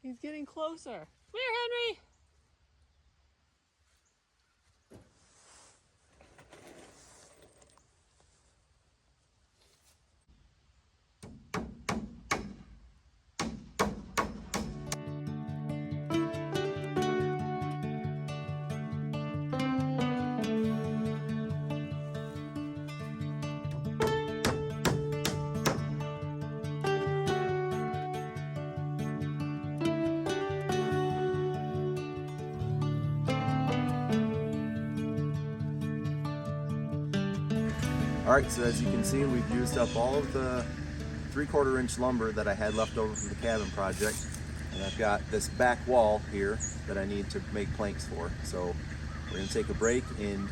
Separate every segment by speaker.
Speaker 1: He's getting closer. Come here, Henry.
Speaker 2: Alright, so as you can see, we've used up all of the 3/4 inch lumber that I had left over from the cabin project, and I've got this back wall here that I need to make planks for. So we're going to take a break in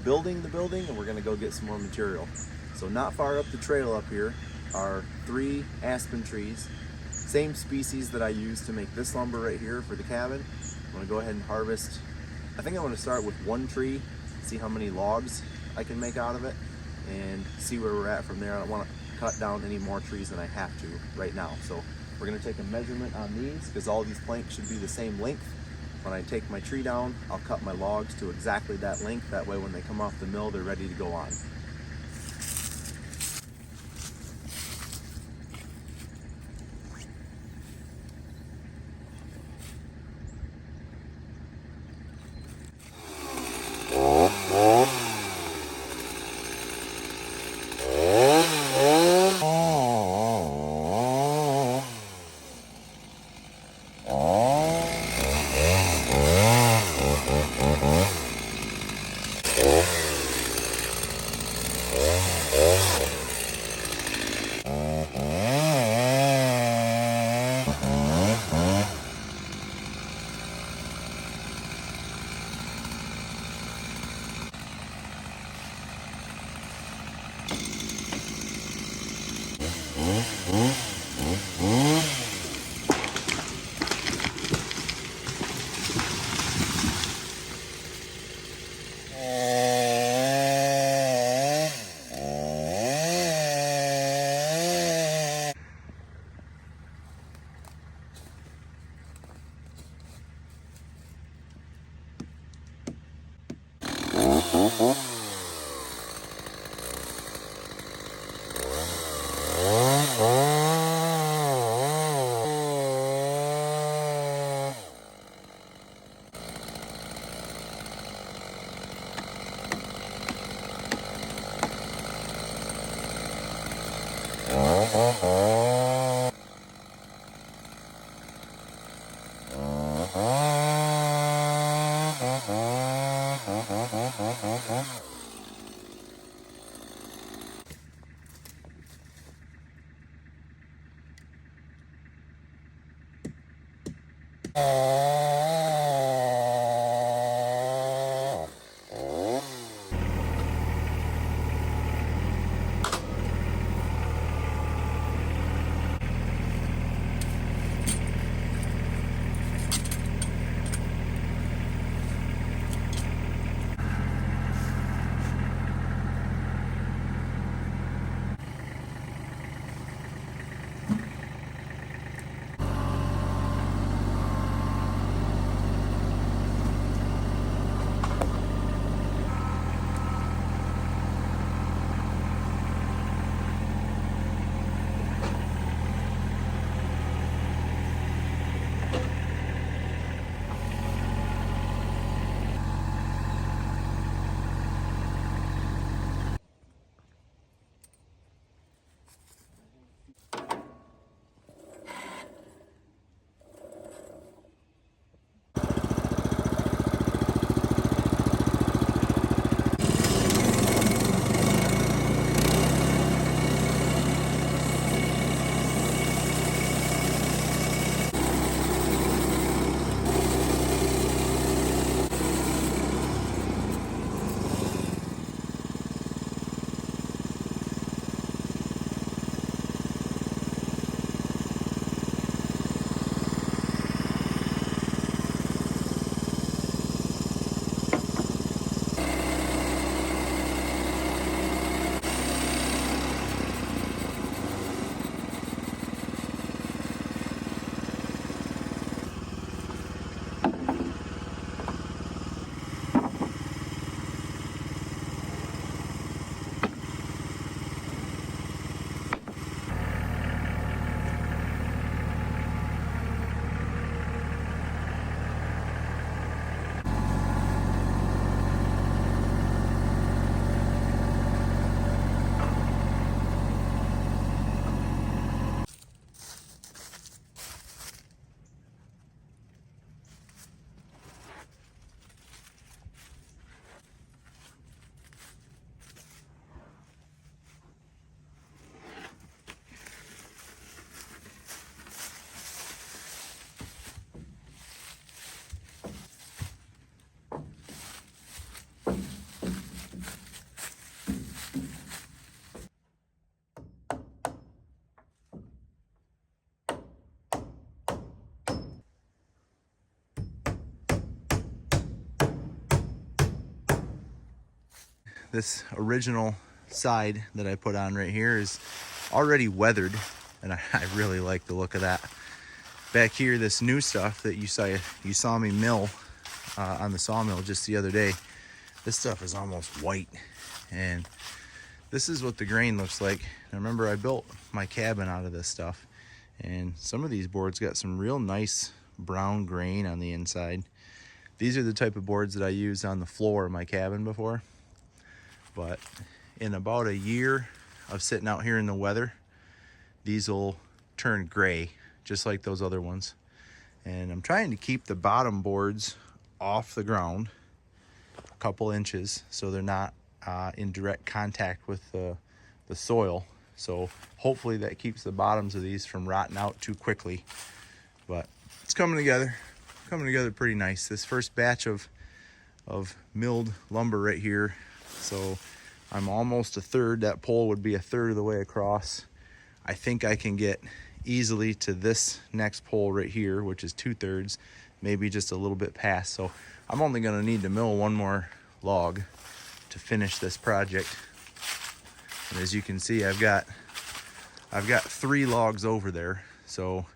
Speaker 2: building the building and we're going to go get some more material. So not far up the trail up here are 3 aspen trees, same species that I used to make this lumber right here for the cabin. I'm going to go ahead and harvest. I think I want to start with 1 tree, see how many logs I can make out of it, and see where we're at from there. I don't want to cut down any more trees than I have to right now. So we're going to take a measurement on these because all these planks should be the same length. When I take my tree down, I'll cut my logs to exactly that length. That way when they come off the mill, they're ready to go on. this original side that I put on right here is already weathered, and I really like the look of that. Back here, this new stuff that you saw me mill on the sawmill just the other day, this stuff is almost white, and this is what the grain looks like. Now remember, I built my cabin out of this stuff, and some of these boards got some real nice brown grain on the inside. These are the type of boards that I used on the floor of my cabin before, but in about a year of sitting out here in the weather, these will turn gray just like those other ones. And I'm trying to keep the bottom boards off the ground a couple inches so they're not in direct contact with the soil. So hopefully that keeps the bottoms of these from rotting out too quickly. But it's coming together pretty nice. This first batch of milled lumber right here, so I'm almost a third. That pole would be a third of the way across. I think I can get easily to this next pole right here, which is 2/3, maybe just a little bit past. So I'm only going to need to mill one more log to finish this project. And as you can see, I've got 3 logs over there, so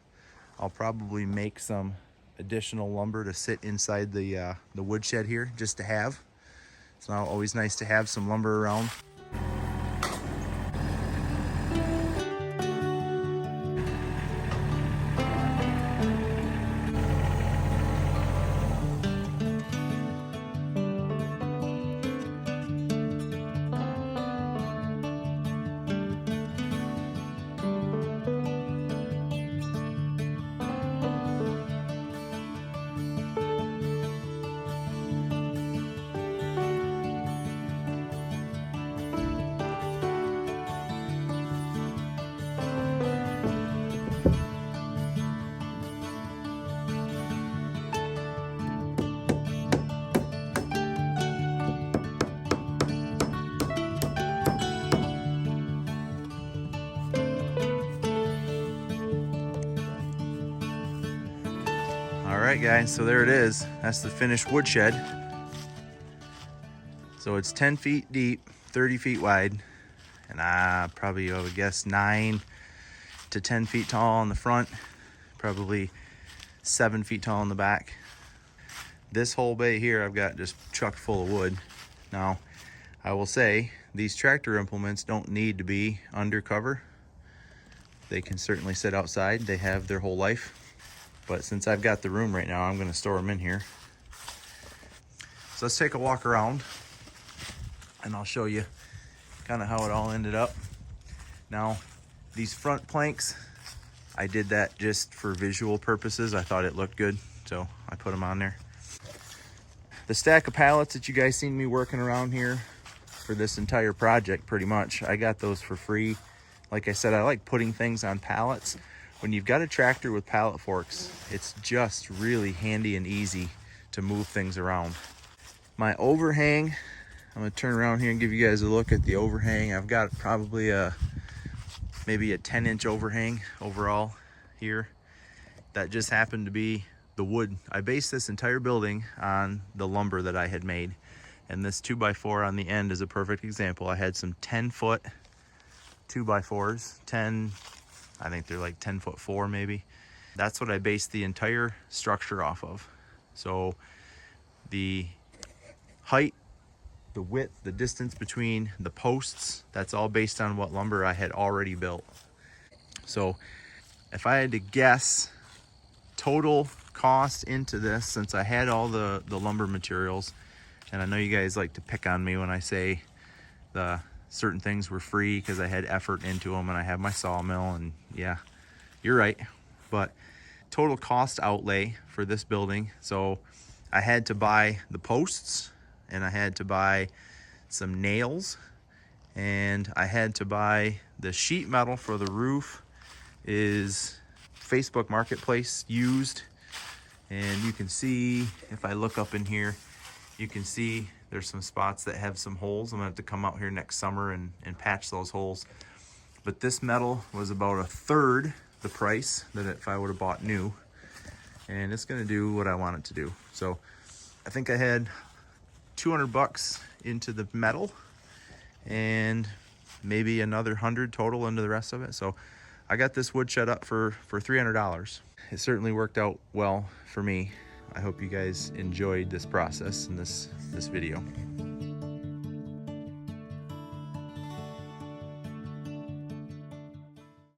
Speaker 2: I'll probably make some additional lumber to sit inside the woodshed here just to have. It's now always nice to have some lumber around. Alright guys, so there it is. That's the finished woodshed. So it's 10 feet deep, 30 feet wide, and probably, I would guess, 9 to 10 feet tall on the front, probably 7 feet tall on the back. This whole bay here I've got just chucked full of wood. Now, I will say, these tractor implements don't need to be undercover. They can certainly sit outside. They have their whole life. But since I've got the room right now, I'm going to store them in here. So let's take a walk around, and I'll show you kind of how it all ended up. Now, these front planks, I did that just for visual purposes. I thought it looked good, so I put them on there. The stack of pallets that you guys seen me working around here for this entire project, pretty much, I got those for free. Like I said, I like putting things on pallets. When you've got a tractor with pallet forks, it's just really handy and easy to move things around. My overhang, I'm gonna turn around here and give you guys a look at the overhang. I've got probably maybe a 10-inch overhang overall here. That just happened to be the wood. I based this entire building on the lumber that I had made. And this 2x4 on the end is a perfect example. I had some 10-foot 2x4s, I think they're like 10'4" maybe. That's what I based the entire structure off of. So the height, the width, the distance between the posts, that's all based on what lumber I had already built. So if I had to guess total cost into this, since I had all the lumber materials, and I know you guys like to pick on me when I say the certain things were free because I had effort into them and I have my sawmill, and yeah, you're right. But total cost outlay for this building, so I had to buy the posts, and I had to buy some nails, and I had to buy the sheet metal for the roof. Is Facebook Marketplace used, and you can see, if I look up in here, you can see there's some spots that have some holes. I'm gonna have to come out here next summer and patch those holes. But this metal was about a third the price that if I would have bought new, and it's gonna do what I want it to do. So I think I had 200 bucks into the metal, and maybe another 100 total into the rest of it. So I got this woodshed up for $300. It certainly worked out well for me. I hope you guys enjoyed this process and this video.